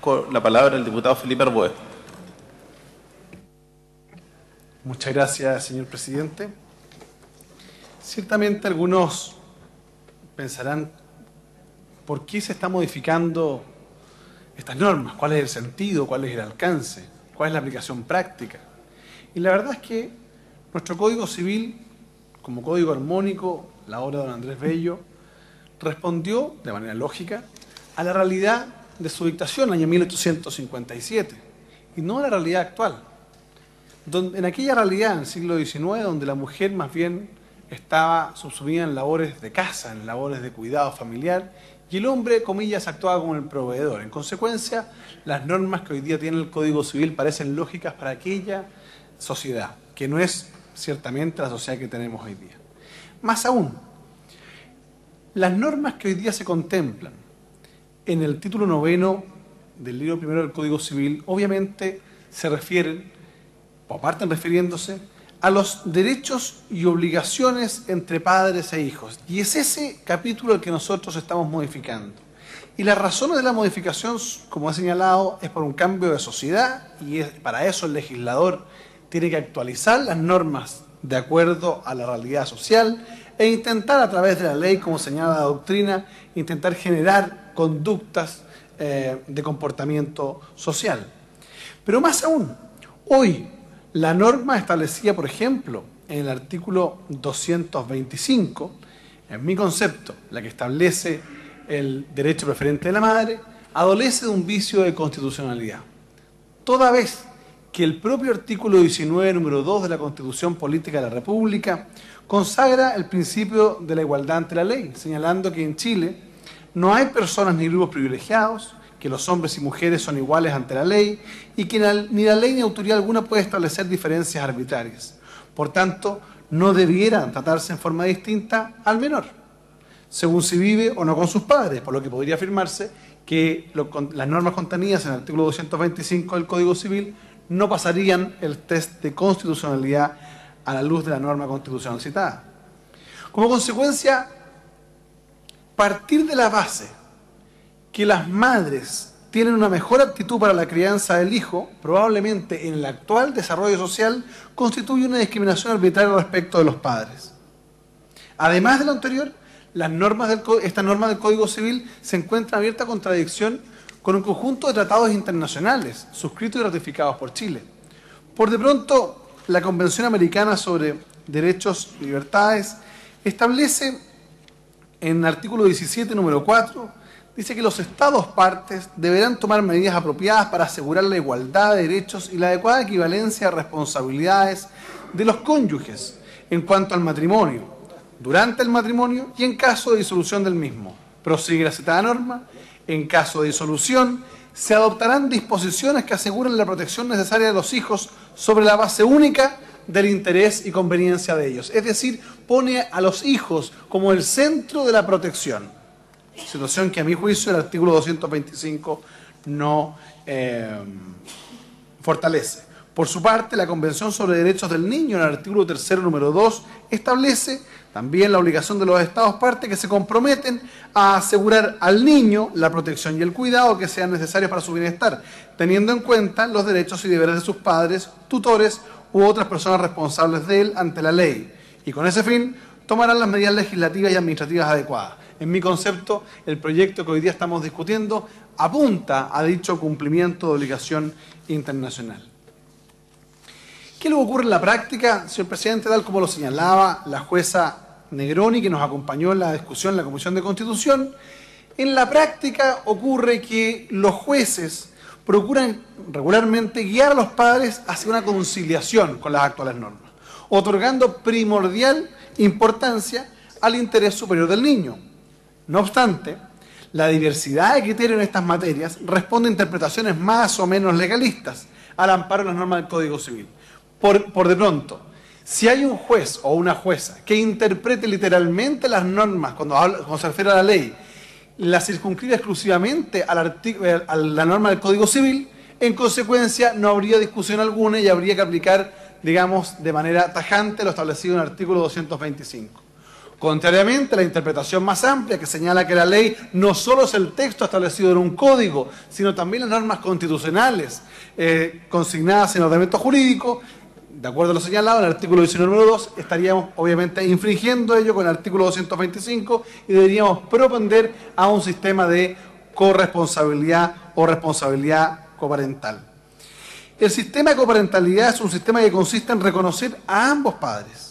Con la palabra el diputado Felipe Arboe. Muchas gracias, señor presidente. Ciertamente algunos pensarán por qué se está modificando estas normas, cuál es el sentido, cuál es el alcance, cuál es la aplicación práctica. Y la verdad es que nuestro Código Civil, como código armónico, la obra de don Andrés Bello, respondió de manera lógica a la realidad de su dictación, el año 1857, y no a la realidad actual. En aquella realidad, en el siglo XIX, donde la mujer más bien estaba subsumida en labores de casa, en labores de cuidado familiar, y el hombre, comillas, actuaba como el proveedor. En consecuencia, las normas que hoy día tiene el Código Civil parecen lógicas para aquella sociedad, que no es ciertamente la sociedad que tenemos hoy día. Más aún, las normas que hoy día se contemplan en el título 9 del libro primero del Código Civil, obviamente se refieren, o parten refiriéndose, a los derechos y obligaciones entre padres e hijos. Y es ese capítulo el que nosotros estamos modificando. Y las razones de la modificación, como he señalado, es por un cambio de sociedad, y para eso el legislador tiene que actualizar las normas de acuerdo a la realidad social e intentar a través de la ley, como señala la doctrina, intentar generar conductas de comportamiento social. Pero más aún, hoy la norma establecida, por ejemplo, en el artículo 225, en mi concepto, la que establece el derecho preferente de la madre, adolece de un vicio de constitucionalidad. Toda vez que el propio artículo 19, número 2 de la Constitución Política de la República consagra el principio de la igualdad ante la ley, señalando que en Chile no hay personas ni grupos privilegiados, que los hombres y mujeres son iguales ante la ley y que ni la ley ni autoridad alguna puede establecer diferencias arbitrarias. Por tanto, no debieran tratarse en forma distinta al menor, según si vive o no con sus padres, por lo que podría afirmarse que las normas contenidas en el artículo 225 del Código Civil no pasarían el test de constitucionalidad a la luz de la norma constitucional citada. Como consecuencia, partir de la base que las madres tienen una mejor aptitud para la crianza del hijo, probablemente en el actual desarrollo social, constituye una discriminación arbitraria respecto de los padres. Además de lo anterior, esta norma del Código Civil se encuentra en abierta contradicción con un conjunto de tratados internacionales suscritos y ratificados por Chile. Por de pronto, la Convención Americana sobre Derechos y Libertades establece en el artículo 17, número 4, dice que los Estados partes deberán tomar medidas apropiadas para asegurar la igualdad de derechos y la adecuada equivalencia de responsabilidades de los cónyuges en cuanto al matrimonio, durante el matrimonio y en caso de disolución del mismo. Prosigue la citada norma: en caso de disolución, se adoptarán disposiciones que aseguren la protección necesaria de los hijos sobre la base única del interés y conveniencia de ellos. Es decir, pone a los hijos como el centro de la protección. Situación que a mi juicio el artículo 225 no fortalece. Por su parte, la Convención sobre Derechos del Niño, en el artículo 3, número 2, establece también la obligación de los Estados partes que se comprometen a asegurar al niño la protección y el cuidado que sean necesarios para su bienestar, teniendo en cuenta los derechos y deberes de sus padres, tutores u otras personas responsables de él ante la ley. Y con ese fin, tomarán las medidas legislativas y administrativas adecuadas. En mi concepto, el proyecto que hoy día estamos discutiendo apunta a dicho cumplimiento de obligación internacional. ¿Qué le ocurre en la práctica, señor presidente? Tal como lo señalaba la jueza Negroni, que nos acompañó en la discusión en la Comisión de Constitución, en la práctica ocurre que los jueces procuran regularmente guiar a los padres hacia una conciliación con las actuales normas, otorgando primordial importancia al interés superior del niño. No obstante, la diversidad de criterios en estas materias responde a interpretaciones más o menos legalistas al amparo de las normas del Código Civil. Por de pronto, si hay un juez o una jueza que interprete literalmente las normas cuando se refiere a la ley, la circunscribe exclusivamente a la norma del Código Civil, en consecuencia no habría discusión alguna y habría que aplicar, digamos, de manera tajante lo establecido en el artículo 225. Contrariamente a la interpretación más amplia que señala que la ley no solo es el texto establecido en un código, sino también las normas constitucionales consignadas en el ordenamiento jurídico, de acuerdo a lo señalado en el artículo 19, número 2, estaríamos obviamente infringiendo ello con el artículo 225 y deberíamos propender a un sistema de corresponsabilidad o responsabilidad coparental. El sistema de coparentalidad es un sistema que consiste en reconocer a ambos padres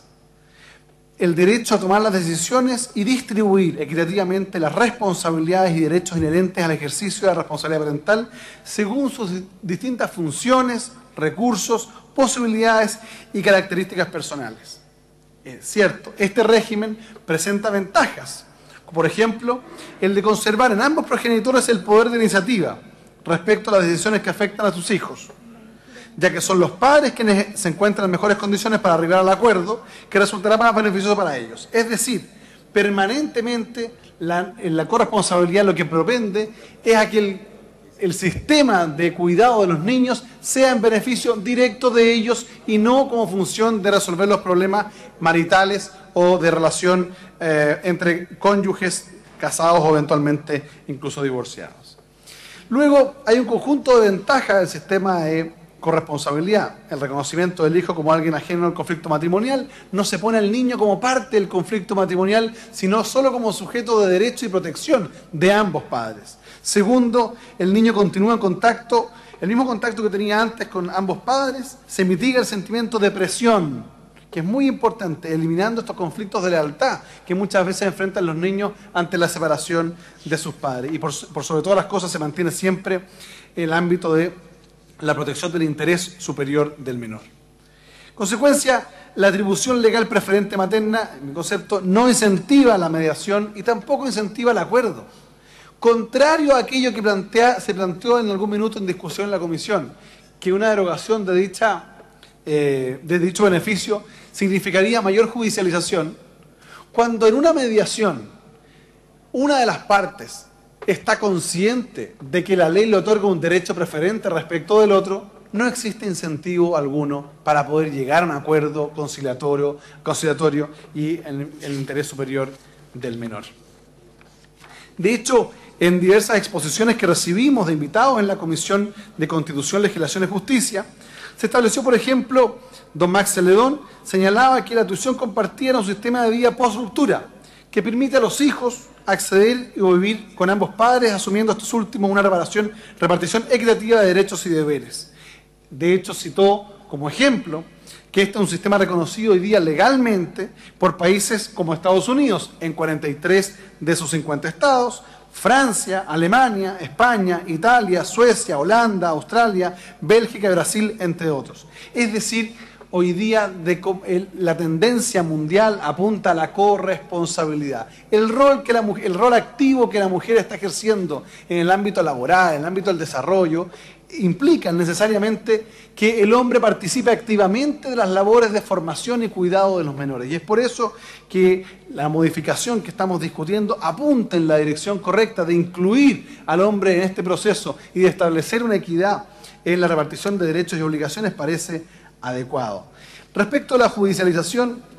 el derecho a tomar las decisiones y distribuir equitativamente las responsabilidades y derechos inherentes al ejercicio de la responsabilidad parental según sus distintas funciones, recursos, posibilidades y características personales. Es cierto, este régimen presenta ventajas, por ejemplo, el de conservar en ambos progenitores el poder de iniciativa respecto a las decisiones que afectan a sus hijos, ya que son los padres quienes se encuentran en mejores condiciones para arribar al acuerdo que resultará más beneficioso para ellos. Es decir, permanentemente la corresponsabilidad lo que propende es a que el sistema de cuidado de los niños sea en beneficio directo de ellos y no como función de resolver los problemas maritales o de relación entre cónyuges casados o eventualmente incluso divorciados. Luego hay un conjunto de ventajas del sistema de corresponsabilidad. El reconocimiento del hijo como alguien ajeno al conflicto matrimonial, no se pone al niño como parte del conflicto matrimonial, sino solo como sujeto de derecho y protección de ambos padres. Segundo, el niño continúa en contacto, el mismo contacto que tenía antes con ambos padres, se mitiga el sentimiento de presión, que es muy importante, eliminando estos conflictos de lealtad que muchas veces enfrentan los niños ante la separación de sus padres. Y por sobre todas las cosas se mantiene siempre el ámbito de la protección del interés superior del menor. Consecuencia, la atribución legal preferente materna, en mi concepto, no incentiva la mediación y tampoco incentiva el acuerdo. Contrario a aquello que se planteó en algún minuto en discusión en la comisión, que una derogación de dicho beneficio significaría mayor judicialización, cuando en una mediación una de las partes está consciente de que la ley le otorga un derecho preferente respecto del otro, no existe incentivo alguno para poder llegar a un acuerdo conciliatorio y en el interés superior del menor. De hecho, en diversas exposiciones que recibimos de invitados en la Comisión de Constitución, Legislación y Justicia, se estableció, por ejemplo, don Max Celedón señalaba que la tuición compartida era un sistema de vida post-ruptura que permite a los hijos acceder y vivir con ambos padres, asumiendo estos últimos una repartición equitativa de derechos y deberes. De hecho, citó como ejemplo que este es un sistema reconocido hoy día legalmente por países como Estados Unidos, en 43 de sus 50 estados, Francia, Alemania, España, Italia, Suecia, Holanda, Australia, Bélgica y Brasil, entre otros. Es decir, hoy día la tendencia mundial apunta a la corresponsabilidad. El rol activo que la mujer está ejerciendo en el ámbito laboral, en el ámbito del desarrollo, implica necesariamente que el hombre participe activamente de las labores de formación y cuidado de los menores. Y es por eso que la modificación que estamos discutiendo apunta en la dirección correcta de incluir al hombre en este proceso y de establecer una equidad en la repartición de derechos y obligaciones parece adecuado. Respecto a la judicialización,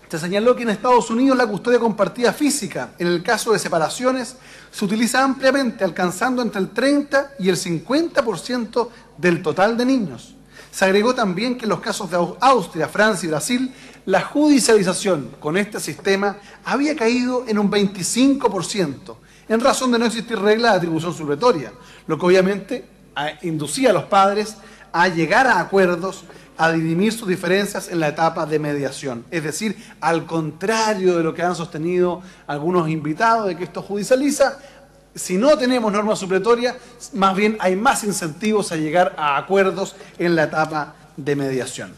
se señaló que en Estados Unidos la custodia compartida física, en el caso de separaciones, se utiliza ampliamente, alcanzando entre el 30 y el 50% del total de niños. Se agregó también que en los casos de Austria, Francia y Brasil, la judicialización con este sistema había caído en un 25%, en razón de no existir reglas de atribución supletoria, lo que obviamente inducía a los padres a llegar a acuerdos, a dirimir sus diferencias en la etapa de mediación. Es decir, al contrario de lo que han sostenido algunos invitados de que esto judicializa, si no tenemos norma supletoria, más bien hay más incentivos a llegar a acuerdos en la etapa de mediación.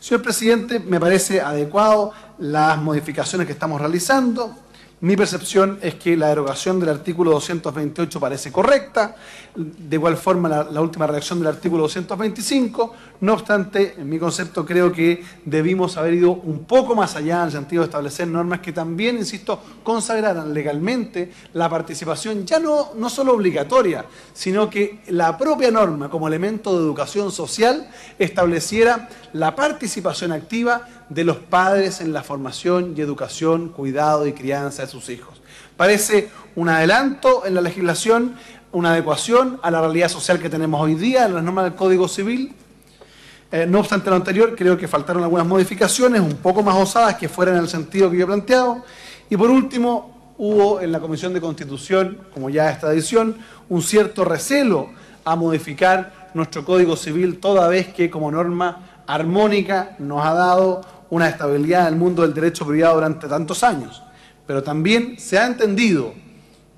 Señor presidente, me parece adecuado las modificaciones que estamos realizando. Mi percepción es que la derogación del artículo 228 parece correcta, de igual forma la última redacción del artículo 225, no obstante, en mi concepto creo que debimos haber ido un poco más allá en el sentido de establecer normas que también, insisto, consagraran legalmente la participación ya no solo obligatoria, sino que la propia norma como elemento de educación social estableciera la participación activa de los padres en la formación y educación, cuidado y crianza de sus hijos. Parece un adelanto en la legislación, una adecuación a la realidad social que tenemos hoy día, en las normas del Código Civil. No obstante lo anterior, creo que faltaron algunas modificaciones un poco más osadas que fueran en el sentido que yo he planteado. Y por último, hubo en la Comisión de Constitución, como ya esta edición, un cierto recelo a modificar nuestro Código Civil, toda vez que como norma armónica nos ha dado una estabilidad en el mundo del derecho privado durante tantos años. Pero también se ha entendido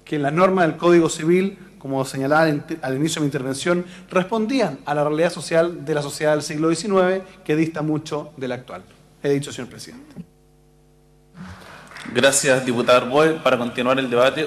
que las normas del Código Civil, como señalaba al inicio de mi intervención, respondían a la realidad social de la sociedad del siglo XIX, que dista mucho de la actual. He dicho, señor presidente. Gracias, diputado Arboe. Para continuar el debate.